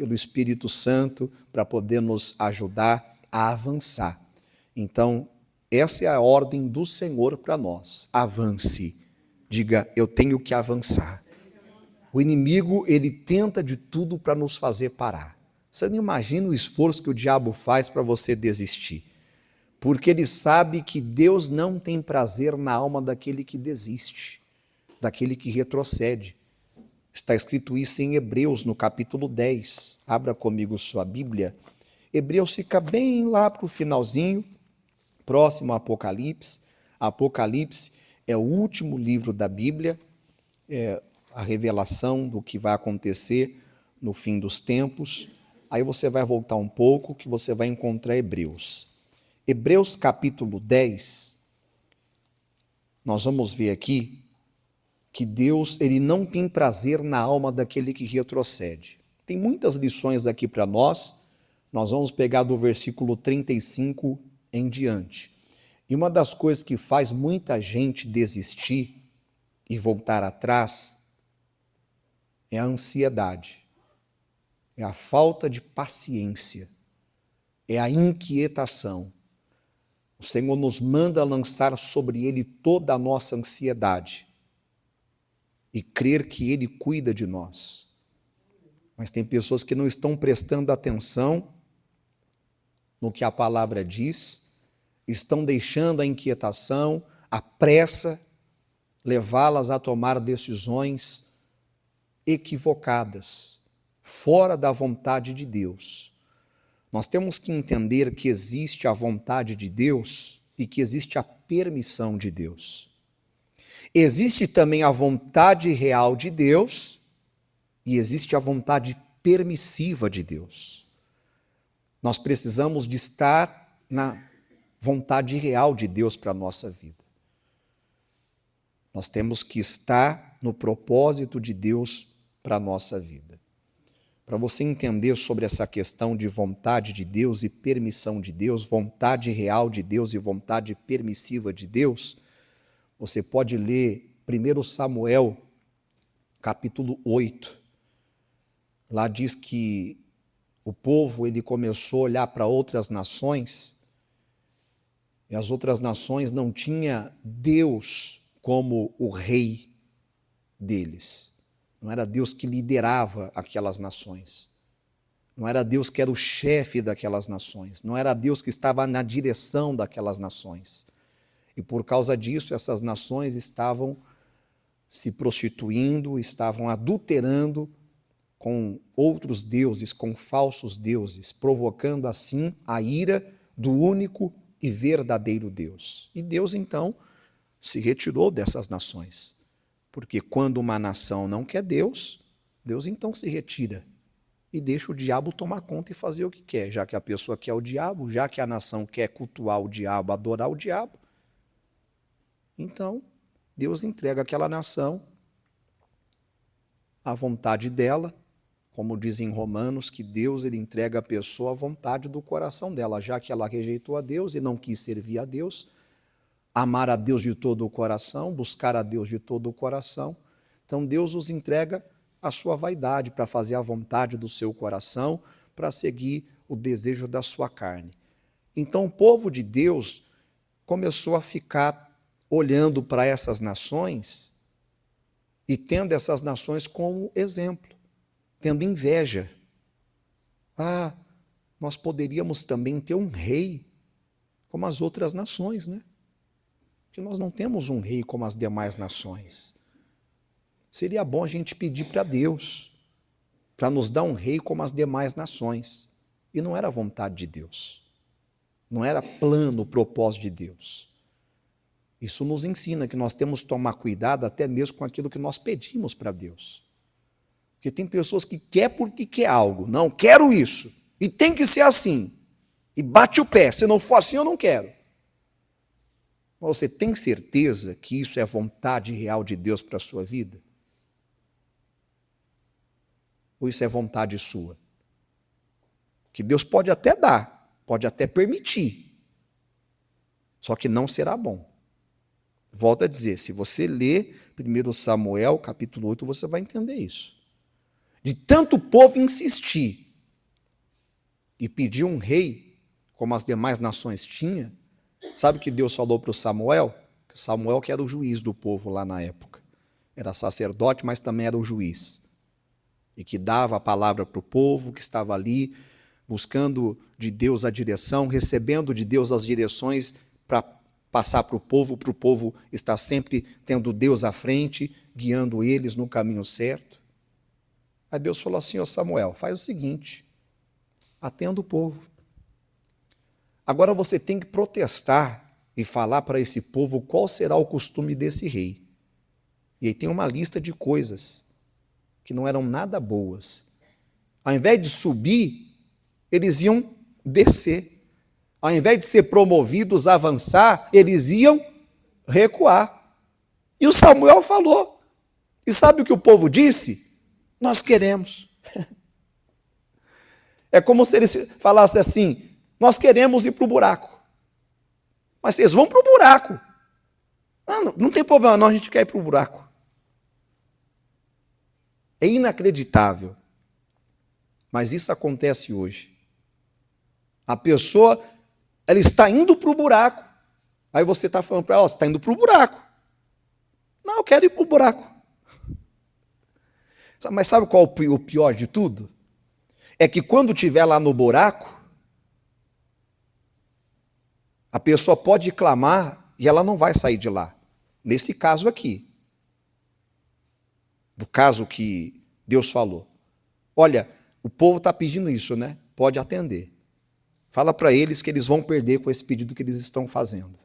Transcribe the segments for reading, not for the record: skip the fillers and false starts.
pelo Espírito Santo para poder nos ajudar a avançar. Então, essa é a ordem do Senhor para nós. Avance. Diga, eu tenho que avançar. O inimigo, ele tenta de tudo para nos fazer parar. Você não imagina o esforço que o diabo faz para você desistir. Porque ele sabe que Deus não tem prazer na alma daquele que desiste, daquele que retrocede. Está escrito isso em Hebreus, no capítulo 10. Abra comigo sua Bíblia. Hebreus fica bem lá para o finalzinho, próximo ao Apocalipse. Apocalipse é o último livro da Bíblia, é a revelação do que vai acontecer no fim dos tempos. Aí você vai voltar um pouco, que você vai encontrar Hebreus. Hebreus capítulo 10, nós vamos ver aqui que Deus, ele não tem prazer na alma daquele que retrocede. Tem muitas lições aqui para nós vamos pegar do versículo 35 em diante. E uma das coisas que faz muita gente desistir e voltar atrás é a ansiedade, é a falta de paciência, é a inquietação. O Senhor nos manda lançar sobre Ele toda a nossa ansiedade e crer que Ele cuida de nós. Mas tem pessoas que não estão prestando atenção no que a palavra diz, estão deixando a inquietação, a pressa, levá-las a tomar decisões equivocadas, fora da vontade de Deus. Nós temos que entender que existe a vontade de Deus e que existe a permissão de Deus. Existe também a vontade real de Deus e existe a vontade permissiva de Deus. Nós precisamos de estar na vontade real de Deus para a nossa vida. Nós temos que estar no propósito de Deus para a nossa vida. Para você entender sobre essa questão de vontade de Deus e permissão de Deus, vontade real de Deus e vontade permissiva de Deus, você pode ler 1 Samuel, capítulo 8. Lá diz que o povo ele começou a olhar para outras nações e as outras nações não tinham Deus como o rei deles. Não era Deus que liderava aquelas nações. Não era Deus que era o chefe daquelas nações. Não era Deus que estava na direção daquelas nações. E por causa disso, essas nações estavam se prostituindo, estavam adulterando com outros deuses, com falsos deuses, provocando assim a ira do único e verdadeiro Deus. E Deus, então, se retirou dessas nações. Porque quando uma nação não quer Deus, Deus então se retira e deixa o diabo tomar conta e fazer o que quer, já que a pessoa quer o diabo, já que a nação quer cultuar o diabo, adorar o diabo. Então, Deus entrega aquela nação à vontade dela, como diz em Romanos, que Deus ele entrega a pessoa à vontade do coração dela, já que ela rejeitou a Deus e não quis servir a Deus, amar a Deus de todo o coração, buscar a Deus de todo o coração. Então Deus os entrega a sua vaidade para fazer a vontade do seu coração, para seguir o desejo da sua carne. Então o povo de Deus começou a ficar olhando para essas nações e tendo essas nações como exemplo, tendo inveja. Nós poderíamos também ter um rei como as outras nações, né? Porque nós não temos um rei como as demais nações. Seria bom a gente pedir para Deus, para nos dar um rei como as demais nações. E não era a vontade de Deus. Não era plano, propósito de Deus. Isso nos ensina que nós temos que tomar cuidado até mesmo com aquilo que nós pedimos para Deus. Porque tem pessoas que querem porque quer algo. Não, quero isso. E tem que ser assim. E bate o pé. Se não for assim, eu não quero. Mas você tem certeza que isso é a vontade real de Deus para a sua vida? Ou isso é vontade sua? Que Deus pode até dar, pode até permitir, só que não será bom. Volto a dizer, se você ler 1 Samuel, capítulo 8, você vai entender isso. De tanto o povo insistir e pediu um rei, como as demais nações tinham, sabe o que Deus falou para o Samuel? Samuel que era o juiz do povo lá na época. Era sacerdote, mas também era o juiz. E que dava a palavra para o povo que estava ali, buscando de Deus a direção, recebendo de Deus as direções para passar para o povo estar sempre tendo Deus à frente, guiando eles no caminho certo. Aí Deus falou assim, ó Samuel, faz o seguinte, atenda o povo. Agora você tem que protestar e falar para esse povo qual será o costume desse rei. E aí tem uma lista de coisas que não eram nada boas. Ao invés de subir, eles iam descer. Ao invés de ser promovidos, avançar, eles iam recuar. E o Samuel falou. E sabe o que o povo disse? Nós queremos. É como se eles falassem assim, nós queremos ir para o buraco. Mas vocês vão para o buraco. Não tem problema não, a gente quer ir para o buraco. É inacreditável. Mas isso acontece hoje. A pessoa, ela está indo para o buraco. Aí você está falando para ela, você está indo para o buraco. Não, eu quero ir para o buraco. Mas sabe qual é o pior de tudo? É que quando estiver lá no buraco, a pessoa pode clamar e ela não vai sair de lá. Nesse caso aqui. Do caso que Deus falou. Olha, o povo está pedindo isso, né? Pode atender. Fala para eles que eles vão perder com esse pedido que eles estão fazendo.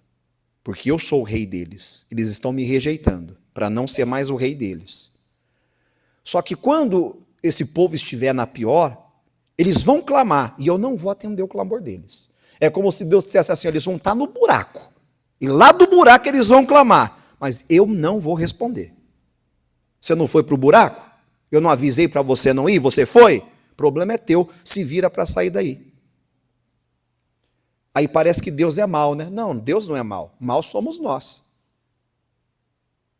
Porque eu sou o rei deles. Eles estão me rejeitando, para não ser mais o rei deles. Só que quando esse povo estiver na pior, eles vão clamar, e eu não vou atender o clamor deles. É como se Deus dissesse assim, eles vão estar no buraco. E lá do buraco eles vão clamar. Mas eu não vou responder. Você não foi para o buraco? Eu não avisei para você não ir? Você foi? O problema é teu. Se vira para sair daí. Aí parece que Deus é mau, né? Não, Deus não é mau. Mal somos nós.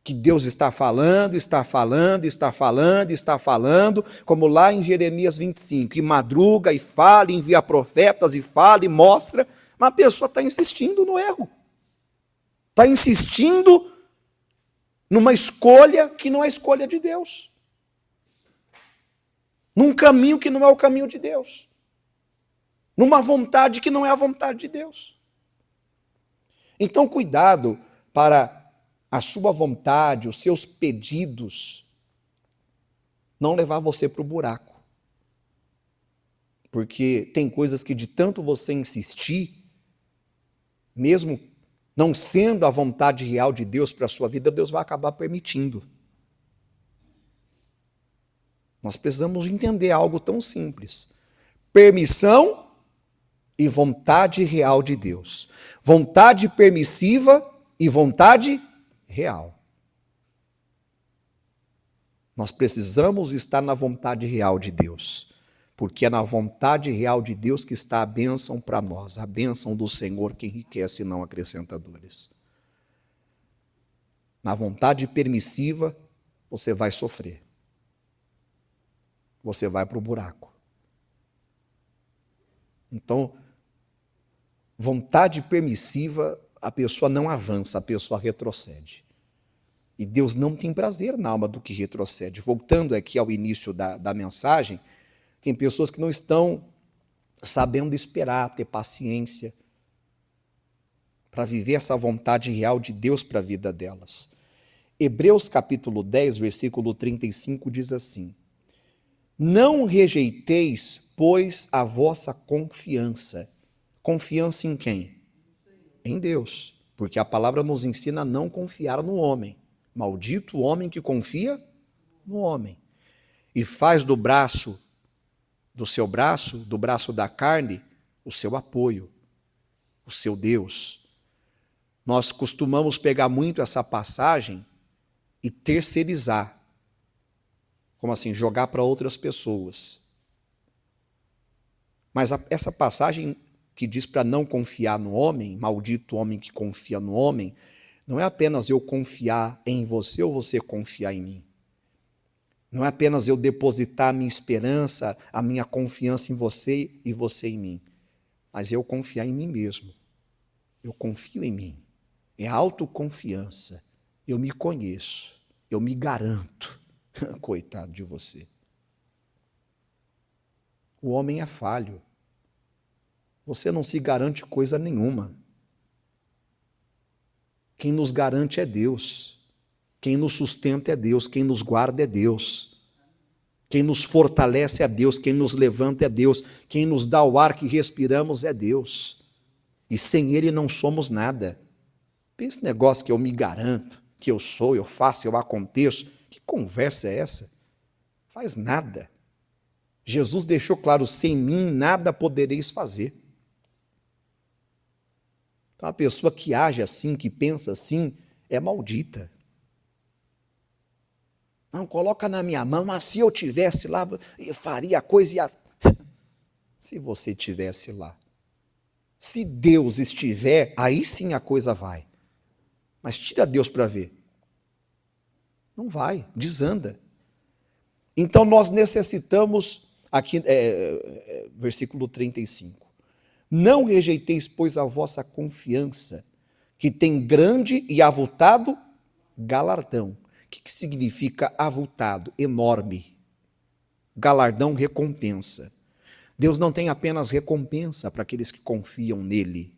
Que Deus está falando, está falando, está falando, está falando, como lá em Jeremias 25, e madruga, e fala, e envia profetas, e fala, e mostra, mas a pessoa está insistindo no erro. Está insistindo numa escolha que não é a escolha de Deus. Num caminho que não é o caminho de Deus. Numa vontade que não é a vontade de Deus. Então, cuidado para a sua vontade, os seus pedidos, não levar você para o buraco. Porque tem coisas que de tanto você insistir, mesmo não sendo a vontade real de Deus para a sua vida, Deus vai acabar permitindo. Nós precisamos entender algo tão simples. Permissão e vontade real de Deus. Vontade permissiva e vontade real. Nós precisamos estar na vontade real de Deus, porque é na vontade real de Deus que está a bênção para nós, a bênção do Senhor que enriquece e não acrescenta dores. Na vontade permissiva, você vai sofrer. Você vai para o buraco. Então, vontade permissiva, a pessoa não avança, a pessoa retrocede. E Deus não tem prazer na alma do que retrocede. Voltando aqui ao início da mensagem, tem pessoas que não estão sabendo esperar, ter paciência, para viver essa vontade real de Deus para a vida delas. Hebreus capítulo 10, versículo 35 diz assim: não rejeiteis, pois, a vossa confiança. Confiança em quem? Em Deus. Porque a palavra nos ensina a não confiar no homem. Maldito o homem que confia no homem. E faz do seu braço, do braço da carne, o seu apoio, o seu Deus. Nós costumamos pegar muito essa passagem e terceirizar. Como assim? Jogar para outras pessoas. Mas essa passagem que diz para não confiar no homem, maldito o homem que confia no homem, não é apenas eu confiar em você ou você confiar em mim. Não é apenas eu depositar a minha esperança, a minha confiança em você e você em mim, mas eu confiar em mim mesmo. Eu confio em mim. É autoconfiança. Eu me conheço. Eu me garanto. Coitado de você. O homem é falho. Você não se garante coisa nenhuma. Quem nos garante é Deus. Quem nos sustenta é Deus. Quem nos guarda é Deus. Quem nos fortalece é Deus. Quem nos levanta é Deus. Quem nos dá o ar que respiramos é Deus. E sem Ele não somos nada. Esse negócio que eu me garanto, que eu sou, eu faço, eu aconteço. Que conversa é essa? Faz nada. Jesus deixou claro, sem mim nada podereis fazer. Então, a pessoa que age assim, que pensa assim, é maldita. Não, coloca na minha mão, mas se eu tivesse lá, eu faria a coisa e a... Se você tivesse lá. Se Deus estiver, aí sim a coisa vai. Mas tira Deus para ver. Não vai, desanda. Então nós necessitamos, aqui, versículo 35. Não rejeiteis, pois, a vossa confiança, que tem grande e avultado galardão. O que significa avultado? Enorme. Galardão, recompensa. Deus não tem apenas recompensa para aqueles que confiam nele,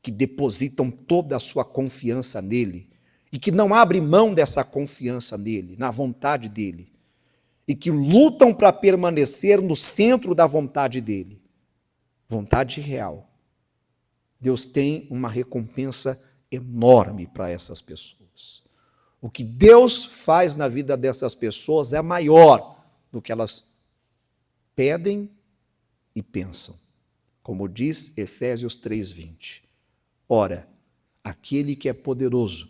que depositam toda a sua confiança nele, e que não abrem mão dessa confiança nele, na vontade dele, e que lutam para permanecer no centro da vontade dele. Vontade real. Deus tem uma recompensa enorme para essas pessoas. O que Deus faz na vida dessas pessoas é maior do que elas pedem e pensam. Como diz Efésios 3:20. Ora, aquele que é poderoso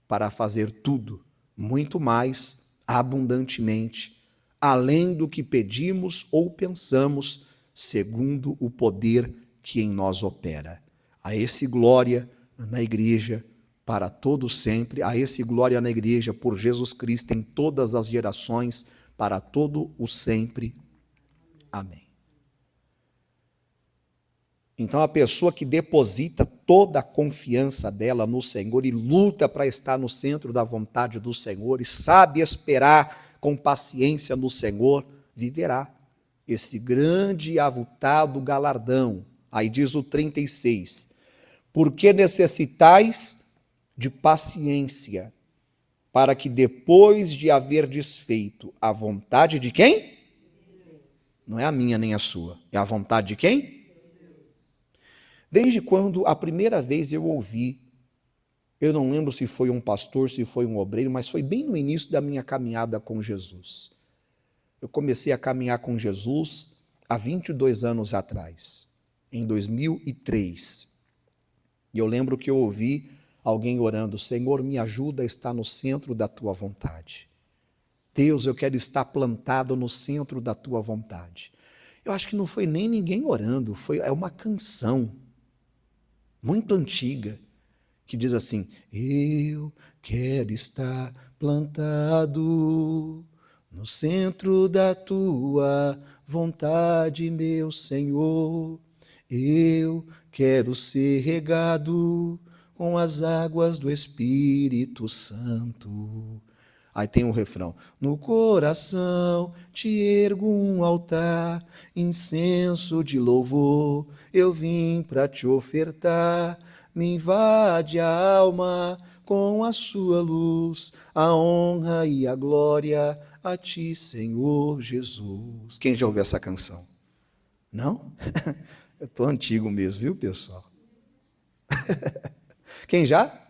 para fazer tudo, muito mais, abundantemente, além do que pedimos ou pensamos, segundo o poder que em nós opera. A esse glória na igreja para todos sempre, a esse glória na igreja por Jesus Cristo em todas as gerações, para todo o sempre. Amém. Então a pessoa que deposita toda a confiança dela no Senhor e luta para estar no centro da vontade do Senhor e sabe esperar com paciência no Senhor, viverá esse grande e avultado galardão. Aí diz o 36, porque necessitais de paciência, para que depois de haver desfeito a vontade de quem? Não é a minha nem a sua, é a vontade de quem? Desde quando a primeira vez eu ouvi, eu não lembro se foi um pastor, se foi um obreiro, mas foi bem no início da minha caminhada com Jesus. Eu comecei a caminhar com Jesus há 22 anos atrás, em 2003. E eu lembro que eu ouvi alguém orando, Senhor, me ajuda a estar no centro da tua vontade. Deus, eu quero estar plantado no centro da tua vontade. Eu acho que não foi nem ninguém orando, é uma canção muito antiga, que diz assim, eu quero estar plantado no centro da tua vontade, meu Senhor. Eu quero ser regado com as águas do Espírito Santo. Aí tem um refrão. No coração te ergo um altar, incenso de louvor, eu vim para te ofertar. Me invade a alma com a sua luz, a honra e a glória a ti, Senhor Jesus. Quem já ouviu essa canção? Não? Eu estou antigo mesmo, viu, pessoal? Quem já?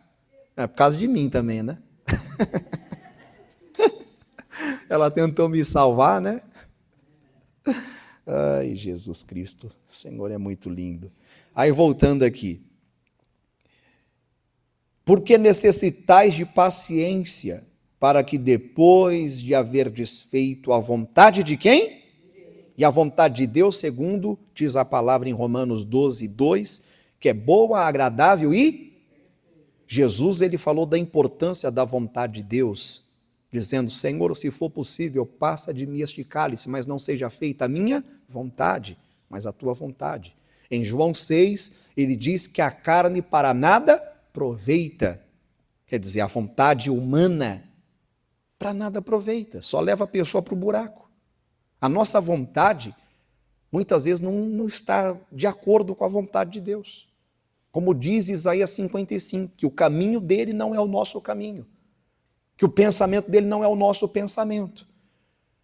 É por causa de mim também, né? Ela tentou me salvar, né? Ai, Jesus Cristo, o Senhor é muito lindo. Aí, voltando aqui. Porque necessitais de paciência, para que depois de haver desfeito a vontade de quem? E a vontade de Deus, segundo diz a palavra em Romanos 12:2, que é boa, agradável e... Jesus, ele falou da importância da vontade de Deus. dizendo: Senhor, se for possível, passa de mim este cálice, mas não seja feita a minha vontade, mas a tua vontade. Em João 6, ele diz que a carne para nada aproveita, quer dizer, a vontade humana para nada aproveita, só leva a pessoa para o buraco. A nossa vontade, muitas vezes, não está de acordo com a vontade de Deus. Como diz Isaías 55, que o caminho dele não é o nosso caminho, que o pensamento dele não é o nosso pensamento.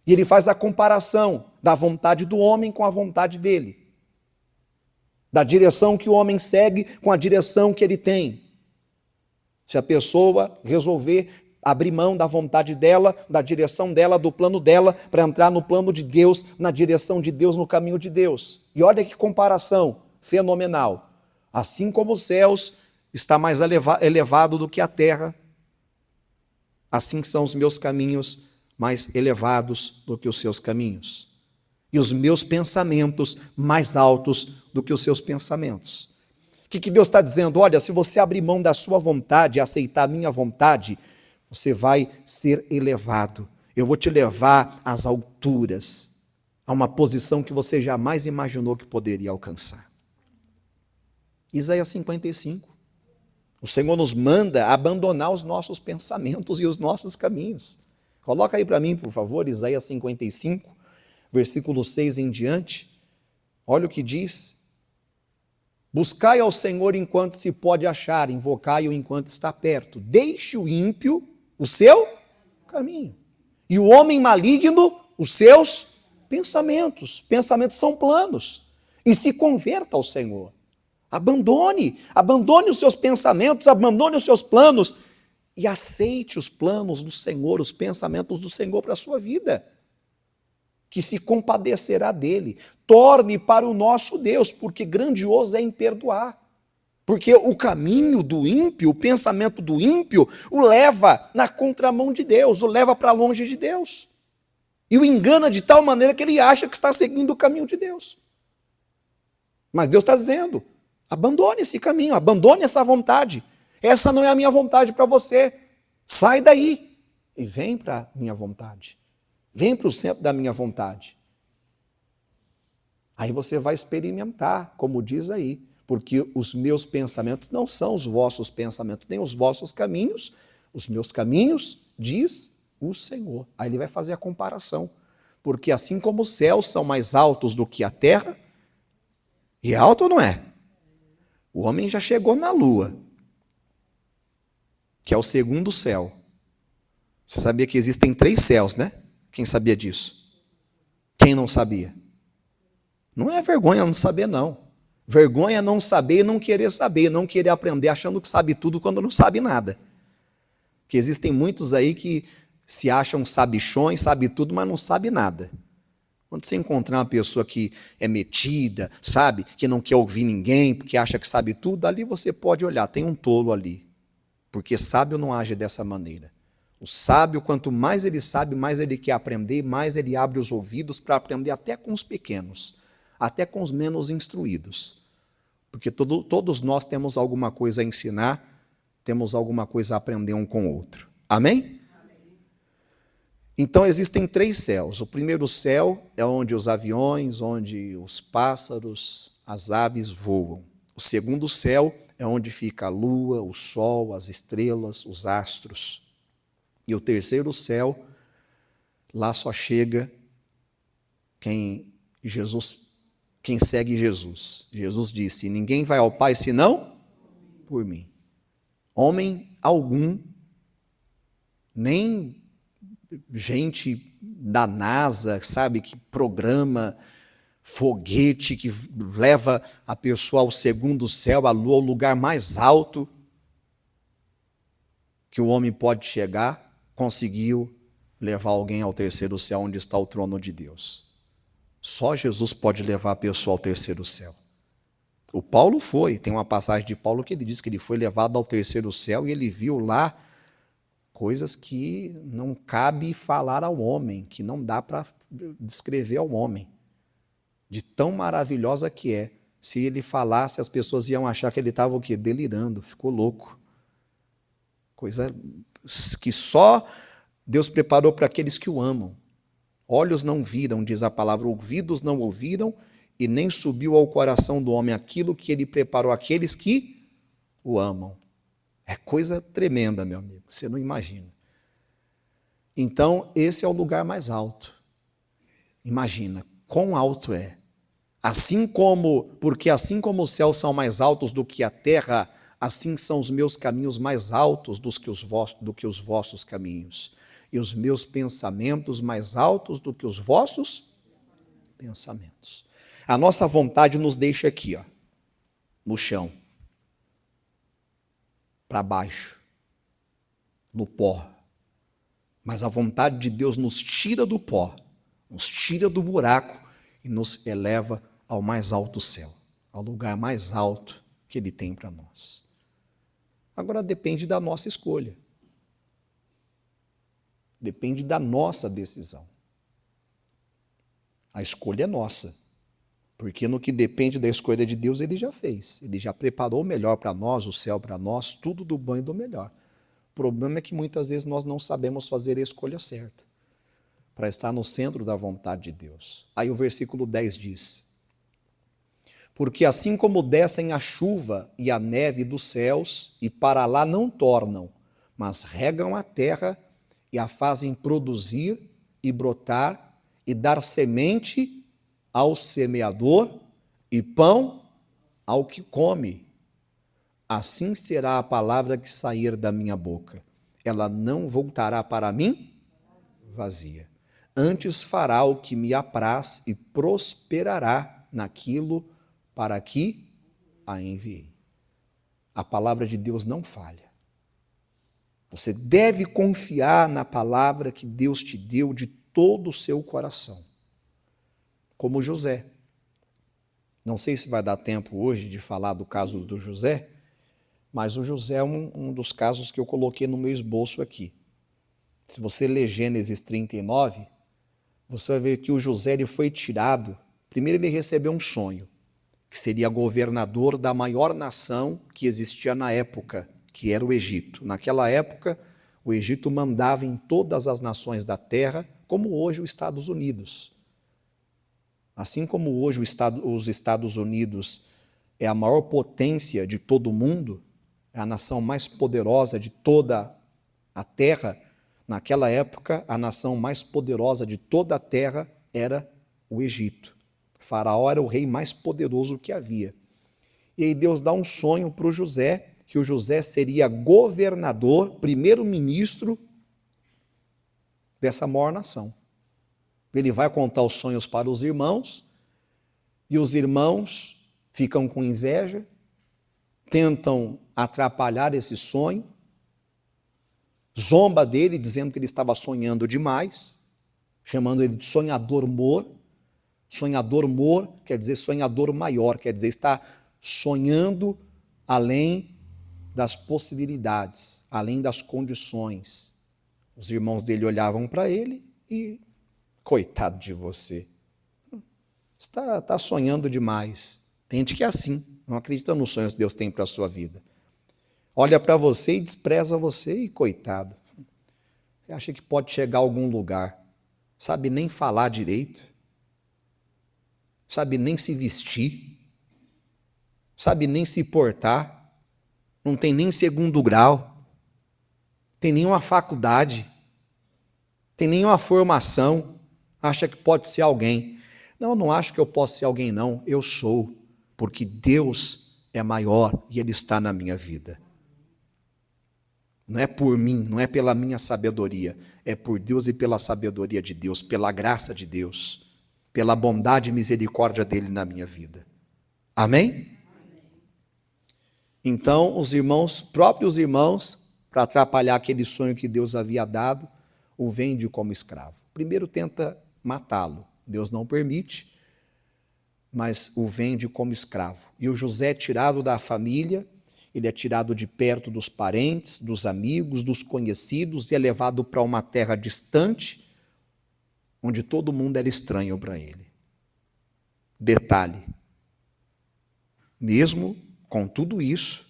E ele faz a comparação da vontade do homem com a vontade dele, da direção que o homem segue com a direção que ele tem. Se a pessoa resolver abrir mão da vontade dela, da direção dela, do plano dela, para entrar no plano de Deus, na direção de Deus, no caminho de Deus. E olha que comparação fenomenal. Assim como os céus está mais elevado do que a terra, assim são os meus caminhos mais elevados do que os seus caminhos, e os meus pensamentos mais altos do que os seus pensamentos. O que Deus está dizendo? Olha, se você abrir mão da sua vontade e aceitar a minha vontade, você vai ser elevado. Eu vou te levar às alturas, a uma posição que você jamais imaginou que poderia alcançar. Isaías 55. O Senhor nos manda abandonar os nossos pensamentos e os nossos caminhos. Coloca aí para mim, por favor, Isaías 55, versículo 6 em diante. Olha o que diz: buscai ao Senhor enquanto se pode achar, invocai-o enquanto está perto. Deixe o ímpio o seu caminho, e o homem maligno os seus pensamentos. Pensamentos são planos. E se converta ao Senhor. Abandone os seus pensamentos, abandone os seus planos e aceite os planos do Senhor, os pensamentos do Senhor para a sua vida, que se compadecerá dele. Torne para o nosso Deus, porque grandioso é em perdoar. Porque o caminho do ímpio, o pensamento do ímpio, o leva na contramão de Deus, o leva para longe de Deus. E o engana de tal maneira que ele acha que está seguindo o caminho de Deus. Mas Deus está dizendo: abandone esse caminho, abandone essa vontade. Essa não é a minha vontade para você. Sai daí e vem para a minha vontade. Vem para o centro da minha vontade. Aí você vai experimentar, como diz aí, porque os meus pensamentos não são os vossos pensamentos, nem os vossos caminhos. Os meus caminhos, diz o Senhor. Aí ele vai fazer a comparação. Porque assim como os céus são mais altos do que a terra, e é alto ou não é? O homem já chegou na lua, que é o segundo céu. Você sabia que existem 3 céus, né? Quem sabia disso? Quem não sabia? Não é vergonha não saber, não. Vergonha é não saber e não querer saber, não querer aprender achando que sabe tudo quando não sabe nada. Que existem muitos aí que se acham sabichões, sabe tudo, mas não sabe nada. Quando você encontrar uma pessoa que é metida, sabe, que não quer ouvir ninguém, porque acha que sabe tudo, ali você pode olhar, tem um tolo ali. Porque sábio não age dessa maneira. O sábio, quanto mais ele sabe, mais ele quer aprender, mais ele abre os ouvidos para aprender até com os pequenos, até com os menos instruídos. Porque todos nós temos alguma coisa a ensinar, temos alguma coisa a aprender um com o outro. Amém? Então existem 3 céus. O primeiro céu é onde os aviões, onde os pássaros, as aves voam. O segundo céu é onde fica a lua, o sol, as estrelas, os astros. E o terceiro céu, lá só chega quem segue Jesus. Jesus disse: ninguém vai ao Pai senão por mim. Homem algum, nem gente da NASA, sabe, que programa foguete, que leva a pessoa ao segundo céu, a lua, ao lugar mais alto que o homem pode chegar, conseguiu levar alguém ao terceiro céu, onde está o trono de Deus. Só Jesus pode levar a pessoa ao terceiro céu. O Paulo foi, tem uma passagem de Paulo que ele diz que ele foi levado ao terceiro céu e ele viu lá coisas que não cabe falar ao homem, que não dá para descrever ao homem, de tão maravilhosa que é. Se ele falasse, as pessoas iam achar que ele estava o quê? Delirando, ficou louco. Coisa que só Deus preparou para aqueles que o amam. Olhos não viram, diz a palavra, ouvidos não ouviram, e nem subiu ao coração do homem aquilo que ele preparou àqueles que o amam. É coisa tremenda, meu amigo, você não imagina. Então, esse é o lugar mais alto. Imagina, quão alto é. Porque assim como os céus são mais altos do que a terra, assim são os meus caminhos mais altos do que os vossos caminhos. E os meus pensamentos mais altos do que os vossos pensamentos. A nossa vontade nos deixa aqui, ó, no chão, para baixo, no pó. Mas a vontade de Deus nos tira do pó, nos tira do buraco e nos eleva ao mais alto céu, ao lugar mais alto que Ele tem para nós. Agora depende da nossa escolha. Depende da nossa decisão. A escolha é nossa. Porque no que depende da escolha de Deus, Ele já fez. Ele já preparou o melhor para nós, o céu para nós, tudo do bom e do melhor. O problema é que muitas vezes nós não sabemos fazer a escolha certa, para estar no centro da vontade de Deus. Aí o versículo 10 diz: porque assim como descem a chuva e a neve dos céus, e para lá não tornam, mas regam a terra e a fazem produzir e brotar e dar semente ao semeador e pão ao que come. Assim será a palavra que sair da minha boca. Ela não voltará para mim vazia. Antes fará o que me apraz e prosperará naquilo para que a enviei. A palavra de Deus não falha. Você deve confiar na palavra que Deus te deu de todo o seu coração. Como José. Não sei se vai dar tempo hoje de falar do caso do José, mas o José é um dos casos que eu coloquei no meu esboço aqui. Se você ler Gênesis 39, você vai ver que o José ele foi tirado. Primeiro ele recebeu um sonho, que seria governador da maior nação que existia na época, que era o Egito. Naquela época, o Egito mandava em todas as nações da terra, como hoje os Estados Unidos. Assim como hoje os Estados Unidos é a maior potência de todo o mundo, é a nação mais poderosa de toda a terra, naquela época a nação mais poderosa de toda a terra era o Egito. Faraó era o rei mais poderoso que havia. E aí Deus dá um sonho para o José, que o José seria governador, primeiro-ministro dessa maior nação. Ele vai contar os sonhos para os irmãos, e os irmãos ficam com inveja, tentam atrapalhar esse sonho, zomba dele, dizendo que ele estava sonhando demais, chamando ele de sonhador mor. Sonhador mor quer dizer sonhador maior, quer dizer está sonhando além das possibilidades, além das condições. Os irmãos dele olhavam para ele e, coitado de você, está sonhando demais. Tem gente que é assim, não acredita nos sonhos que Deus tem para a sua vida. Olha para você e despreza você e coitado. Você acha que pode chegar a algum lugar, sabe nem falar direito, sabe nem se vestir, sabe nem se portar, não tem nem segundo grau, tem nenhuma faculdade, tem nenhuma formação, acha que pode ser alguém. Não acho que eu posso ser alguém, não. Eu sou, porque Deus é maior e Ele está na minha vida. Não é por mim, não é pela minha sabedoria, é por Deus e pela sabedoria de Deus, pela graça de Deus, pela bondade e misericórdia dEle na minha vida. Amém? Então, os irmãos, próprios irmãos, para atrapalhar aquele sonho que Deus havia dado, o vende como escravo. Primeiro tenta matá-lo, Deus não permite, mas o vende como escravo. E o José é tirado da família, ele é tirado de perto dos parentes, dos amigos, dos conhecidos, e é levado para uma terra distante, onde todo mundo era estranho para ele. Detalhe, mesmo com tudo isso,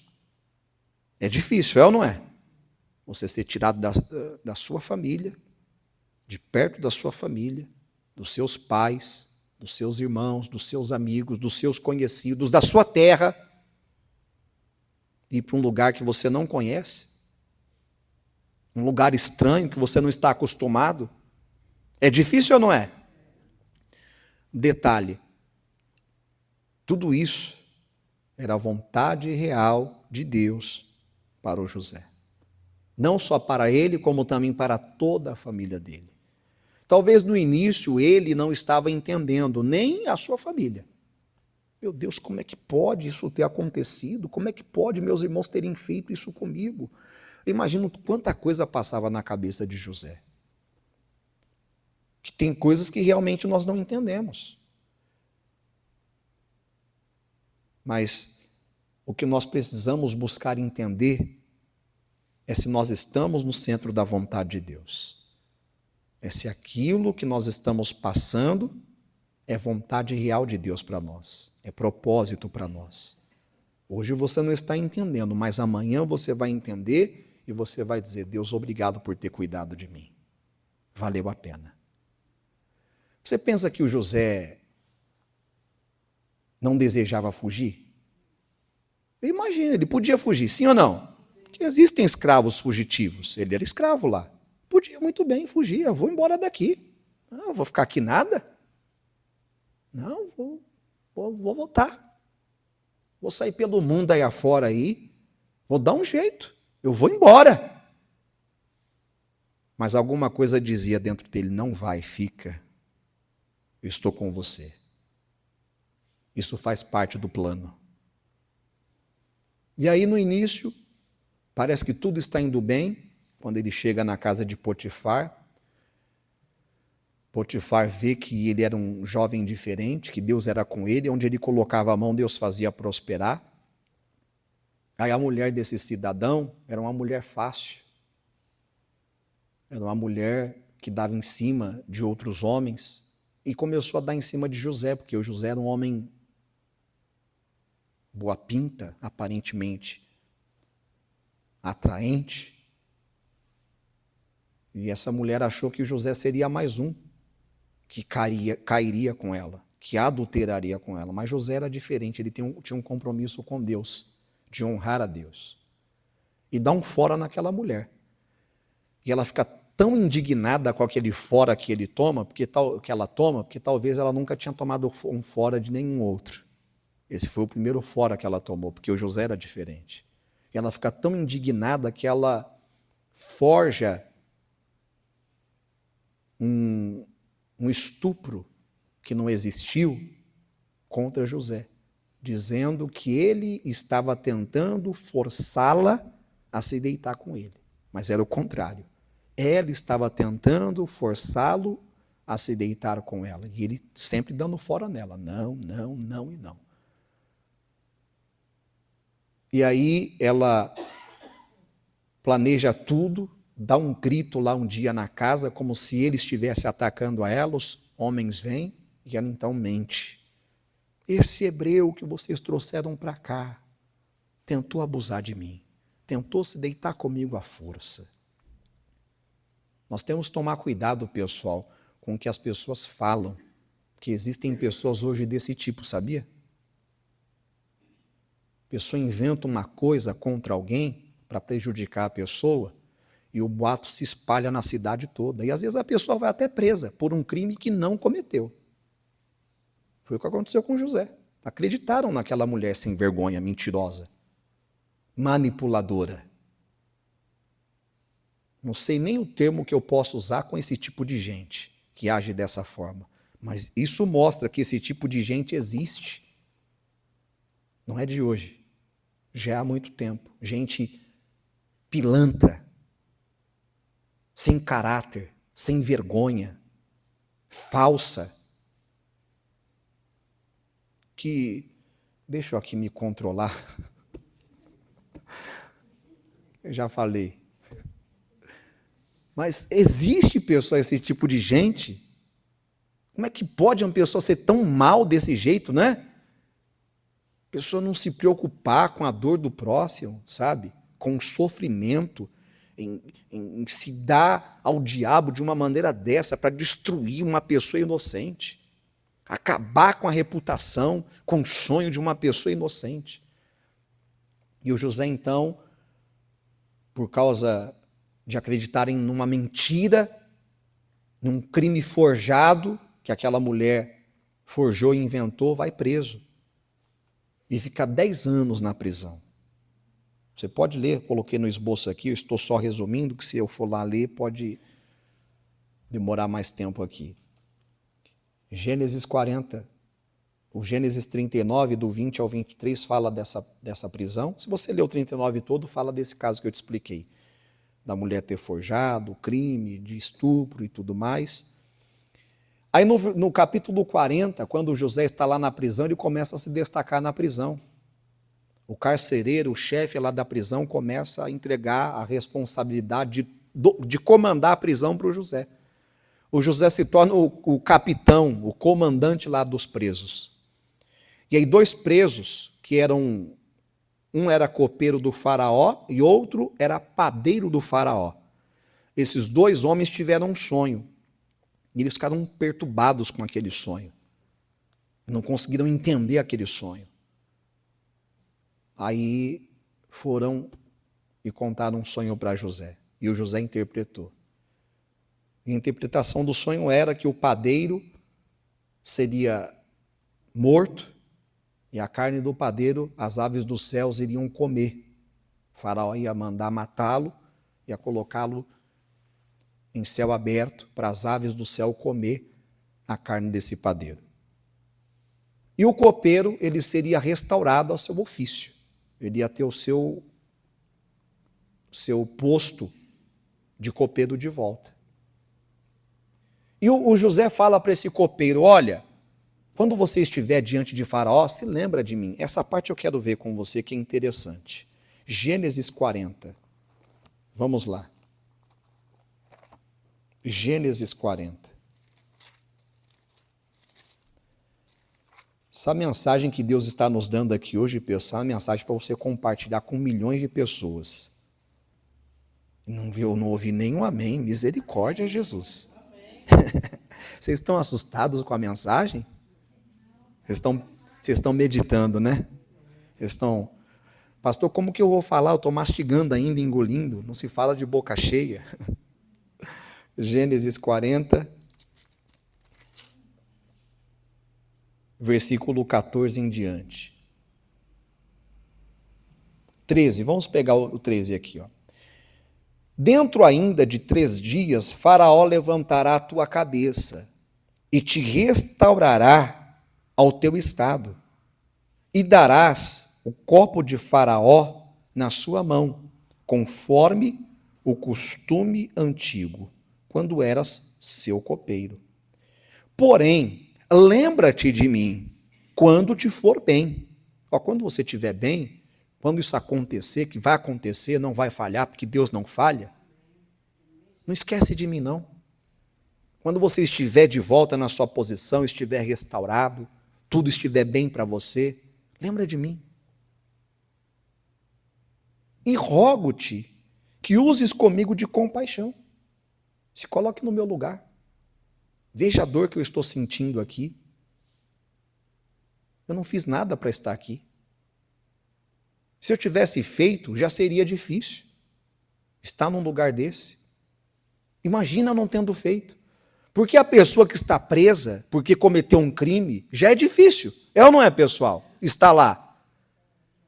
é difícil, é ou não é? Você ser tirado da sua família, de perto da sua família, dos seus pais, dos seus irmãos, dos seus amigos, dos seus conhecidos, da sua terra, ir para um lugar que você não conhece, um lugar estranho que você não está acostumado. É difícil ou não é? Detalhe, tudo isso era a vontade real de Deus para o José. Não só para ele, como também para toda a família dele. Talvez no início ele não estava entendendo, nem a sua família. Meu Deus, como é que pode isso ter acontecido? Como é que pode meus irmãos terem feito isso comigo? Eu imagino quanta coisa passava na cabeça de José. Que tem coisas que realmente nós não entendemos. Mas o que nós precisamos buscar entender é se nós estamos no centro da vontade de Deus. É se aquilo que nós estamos passando é vontade real de Deus para nós, é propósito para nós. Hoje você não está entendendo, mas amanhã você vai entender e você vai dizer: Deus, obrigado por ter cuidado de mim. Valeu a pena. Você pensa que o José não desejava fugir? Imagina, ele podia fugir, sim ou não? Porque existem escravos fugitivos, ele era escravo lá. Podia muito bem fugir, eu vou embora daqui. Não, eu vou ficar aqui nada. Não, vou voltar. Vou sair pelo mundo aí afora aí, vou dar um jeito, eu vou embora. Mas alguma coisa dizia dentro dele: não vai, fica. Eu estou com você. Isso faz parte do plano. E aí no início, parece que tudo está indo bem. Quando ele chega na casa de Potifar, Potifar vê que ele era um jovem diferente, que Deus era com ele, onde ele colocava a mão, Deus fazia prosperar. Aí a mulher desse cidadão era uma mulher fácil. Era uma mulher que dava em cima de outros homens e começou a dar em cima de José, porque o José era um homem boa pinta, aparentemente atraente. E essa mulher achou que o José seria mais um que cairia com ela, que adulteraria com ela. Mas José era diferente, ele tinha um compromisso com Deus, de honrar a Deus. E dá um fora naquela mulher. E ela fica tão indignada com aquele fora que ela toma, porque talvez ela nunca tinha tomado um fora de nenhum outro. Esse foi o primeiro fora que ela tomou, porque o José era diferente. E ela fica tão indignada que ela forja um estupro que não existiu contra José, dizendo que ele estava tentando forçá-la a se deitar com ele. Mas era o contrário. Ela estava tentando forçá-lo a se deitar com ela. E ele sempre dando fora nela. Não, não, não e não. E aí ela planeja tudo, dá um grito lá um dia na casa, como se ele estivesse atacando a ela. Os homens vêm e ela então mente. Esse hebreu que vocês trouxeram para cá tentou abusar de mim, tentou se deitar comigo à força. Nós temos que tomar cuidado, pessoal, com o que as pessoas falam, porque existem pessoas hoje desse tipo, sabia? A pessoa inventa uma coisa contra alguém para prejudicar a pessoa e o boato se espalha na cidade toda. E às vezes a pessoa vai até presa por um crime que não cometeu. Foi o que aconteceu com José. Acreditaram naquela mulher sem vergonha, mentirosa, manipuladora. Não sei nem o termo que eu posso usar com esse tipo de gente que age dessa forma. Mas isso mostra que esse tipo de gente existe. Não é de hoje. Já há muito tempo. Gente pilantra, sem caráter, sem vergonha, falsa. Que, deixa eu aqui me controlar. Eu já falei. Mas existe, pessoal, esse tipo de gente? Como é que pode uma pessoa ser tão mal desse jeito, né? A pessoa não se preocupar com a dor do próximo, sabe? Com o sofrimento. em se dar ao diabo de uma maneira dessa para destruir uma pessoa inocente, acabar com a reputação, com o sonho de uma pessoa inocente. E o José, então, por causa de acreditarem numa mentira, num crime forjado que aquela mulher forjou e inventou, vai preso. E fica 10 anos na prisão. Você pode ler, coloquei no esboço aqui, eu estou só resumindo, que se eu for lá ler, pode demorar mais tempo aqui. Gênesis 40, o Gênesis 39, do 20 ao 23, fala dessa prisão. Se você ler o 39 todo, fala desse caso que eu te expliquei, da mulher ter forjado, crime de estupro e tudo mais. Aí no capítulo 40, quando José está lá na prisão, ele começa a se destacar na prisão. O carcereiro, o chefe lá da prisão, começa a entregar a responsabilidade de comandar a prisão para o José. O José se torna o capitão, o comandante lá dos presos. E aí 2 presos, que eram, um era copeiro do faraó e outro era padeiro do faraó. Esses 2 homens tiveram um sonho. E eles ficaram perturbados com aquele sonho. Não conseguiram entender aquele sonho. Aí foram e contaram um sonho para José. E o José interpretou. A interpretação do sonho era que o padeiro seria morto e a carne do padeiro as aves dos céus iriam comer. O faraó ia mandar matá-lo, ia colocá-lo em céu aberto para as aves do céu comer a carne desse padeiro. E o copeiro, ele seria restaurado ao seu ofício. Ele ia ter o seu posto de copeiro de volta. E o José fala para esse copeiro, olha, quando você estiver diante de Faraó, se lembra de mim. Essa parte eu quero ver com você, que é interessante. Gênesis 40. Vamos lá. Gênesis 40. Essa mensagem que Deus está nos dando aqui hoje, pessoal, é uma mensagem para você compartilhar com milhões de pessoas. Eu não ouvi nenhum amém. Misericórdia, Jesus. Vocês estão assustados com a mensagem? Vocês estão meditando, né? Vocês estão... Pastor, como que eu vou falar? Eu estou mastigando ainda, engolindo. Não se fala de boca cheia. Gênesis 40, versículo 14 em diante. 13, vamos pegar o 13 aqui, ó. Dentro ainda de 3 dias, Faraó levantará a tua cabeça e te restaurará ao teu estado, e darás o copo de Faraó na sua mão, conforme o costume antigo, quando eras seu copeiro. Porém, lembra-te de mim quando te for bem. Quando você estiver bem, quando isso acontecer, que vai acontecer, não vai falhar, porque Deus não falha, não esquece de mim, não. Quando você estiver de volta na sua posição, estiver restaurado, tudo estiver bem para você, lembra de mim. E rogo-te que uses comigo de compaixão. Se coloque no meu lugar. Veja a dor que eu estou sentindo aqui. Eu não fiz nada para estar aqui. Se eu tivesse feito, já seria difícil estar num lugar desse. Imagina não tendo feito. Porque a pessoa que está presa porque cometeu um crime já é difícil. É ou não é, pessoal? Está lá.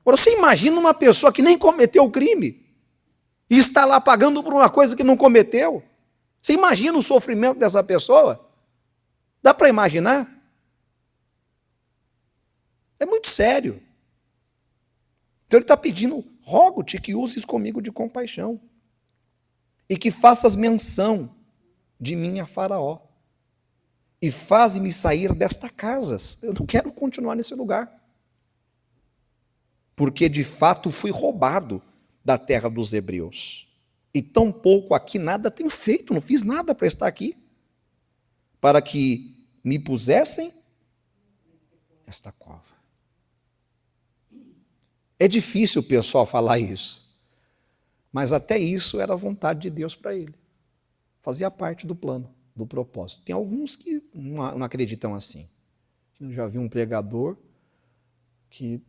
Agora, você imagina uma pessoa que nem cometeu o crime e está lá pagando por uma coisa que não cometeu. Você imagina o sofrimento dessa pessoa? Dá para imaginar? É muito sério. Então ele está pedindo, rogo-te que uses comigo de compaixão e que faças menção de mim a Faraó e faze-me sair desta casa. Eu não quero continuar nesse lugar. Porque de fato fui roubado da terra dos hebreus. E tampouco aqui nada tenho feito, não fiz nada para estar aqui. Para que me pusessem esta cova. É difícil o pessoal falar isso. Mas até isso era a vontade de Deus para ele. Fazia parte do plano, do propósito. Tem alguns que não acreditam assim. Eu já vi um pregador que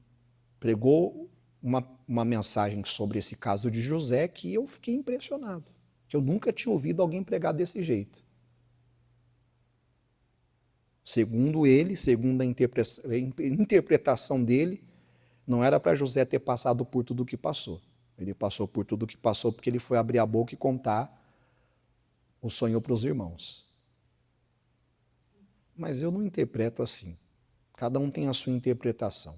pregou uma mensagem sobre esse caso de José que eu fiquei impressionado. Que eu nunca tinha ouvido alguém pregar desse jeito. Segundo ele, segundo a interpretação dele, não era para José ter passado por tudo o que passou. Ele passou por tudo o que passou porque ele foi abrir a boca e contar o sonho para os irmãos. Mas eu não interpreto assim. Cada um tem a sua interpretação.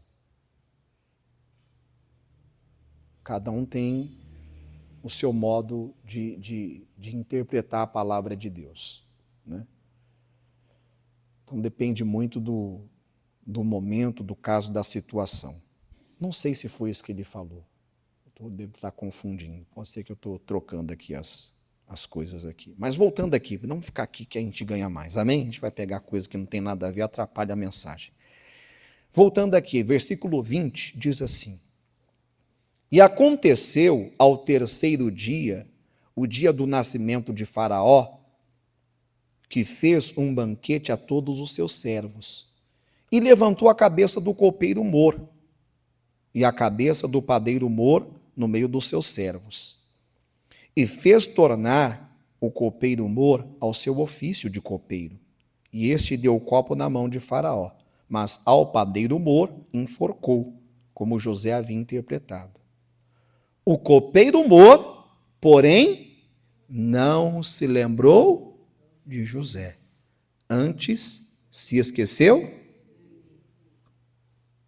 Cada um tem o seu modo de interpretar a palavra de Deus, né? Então depende muito do momento, do caso, da situação. Não sei se foi isso que ele falou. Eu devo estar confundindo. Pode ser que eu estou trocando aqui as coisas aqui. Mas voltando aqui, não ficar aqui que a gente ganha mais. Amém? A gente vai pegar coisa que não tem nada a ver, atrapalha a mensagem. Voltando aqui, versículo 20 diz assim: E aconteceu ao terceiro dia, o dia do nascimento de Faraó, que fez um banquete a todos os seus servos, e levantou a cabeça do copeiro mor, e a cabeça do padeiro mor no meio dos seus servos, e fez tornar o copeiro mor ao seu ofício de copeiro, e este deu o copo na mão de Faraó, mas ao padeiro mor enforcou, como José havia interpretado. O copeiro mor, porém, não se lembrou de José. Antes se esqueceu,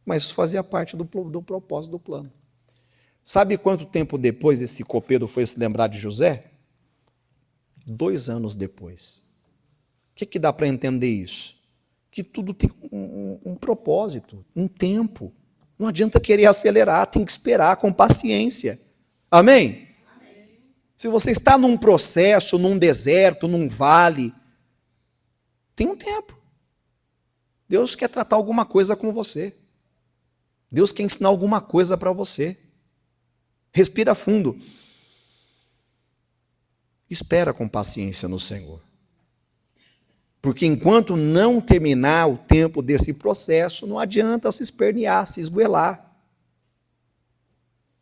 mas isso fazia parte do propósito do plano. Sabe quanto tempo depois esse copeiro foi se lembrar de José? 2 anos depois. O que dá para entender isso? Que tudo tem um propósito, um tempo. Não adianta querer acelerar, tem que esperar com paciência. Amém? Amém. Se você está num processo, num deserto, num vale, tem um tempo. Deus quer tratar alguma coisa com você. Deus quer ensinar alguma coisa para você. Respira fundo. Espera com paciência no Senhor. Porque enquanto não terminar o tempo desse processo, não adianta se espernear, se esgoelar.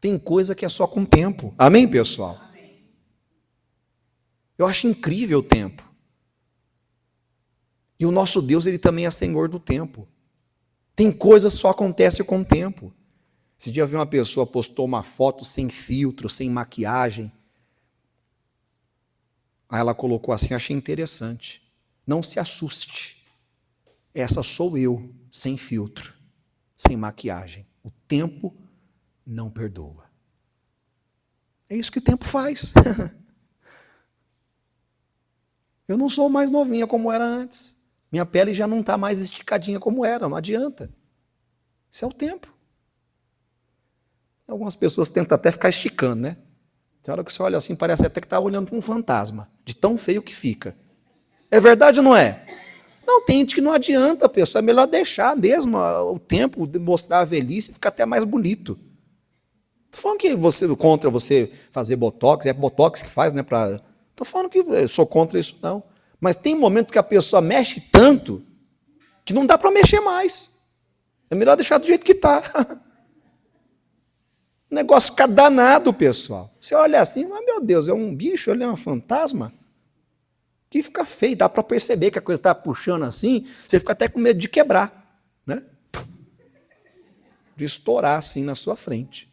Tem coisa que é só com tempo. Amém, pessoal? Amém. Eu acho incrível o tempo. E o nosso Deus, ele também é Senhor do tempo. Tem coisa que só acontece com o tempo. Esse dia eu vi uma pessoa postou uma foto sem filtro, sem maquiagem. Aí ela colocou assim, achei interessante. Não se assuste. Essa sou eu, sem filtro, sem maquiagem. O tempo não perdoa. É isso que o tempo faz. Eu não sou mais novinha como era antes. Minha pele já não está mais esticadinha como era, não adianta. Isso é o tempo. Algumas pessoas tentam até ficar esticando, né? Tem hora que você olha assim, parece até que está olhando para um fantasma, de tão feio que fica. É verdade ou não é? Não, tem gente que não adianta, pessoal. É melhor deixar mesmo o tempo de mostrar a velhice e ficar até mais bonito. Estou falando que você contra você fazer botox, é botox que faz, né? Estou falando que eu sou contra isso, não. Mas tem momento que a pessoa mexe tanto que não dá para mexer mais. É melhor deixar do jeito que está. O negócio fica danado, pessoal. Você olha assim, mas meu Deus, é um bicho, ele é um fantasma. Que fica feio, dá para perceber que a coisa está puxando assim, você fica até com medo de quebrar, né? De estourar assim na sua frente.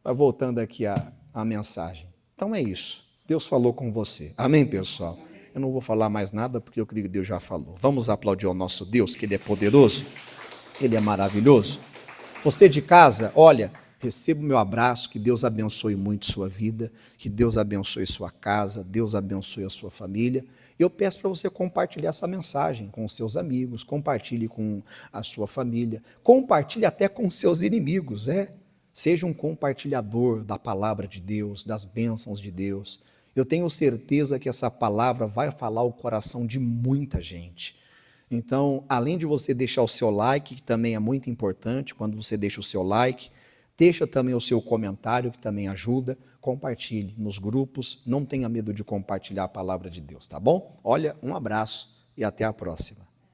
Mas voltando aqui à mensagem. Então é isso. Deus falou com você. Amém, pessoal? Eu não vou falar mais nada, porque eu creio que Deus já falou. Vamos aplaudir ao nosso Deus, que Ele é poderoso, Ele é maravilhoso. Você de casa, olha, receba o meu abraço, que Deus abençoe muito sua vida, que Deus abençoe sua casa, Deus abençoe a sua família. Eu peço para você compartilhar essa mensagem com os seus amigos, compartilhe com a sua família, compartilhe até com os seus inimigos, Seja um compartilhador da palavra de Deus, das bênçãos de Deus. Eu tenho certeza que essa palavra vai falar o coração de muita gente. Então, além de você deixar o seu like, que também é muito importante, quando você deixa o seu like, Deixa também o seu comentário, que também ajuda. Compartilhe nos grupos. Não tenha medo de compartilhar a palavra de Deus, tá bom? Olha, um abraço e até a próxima.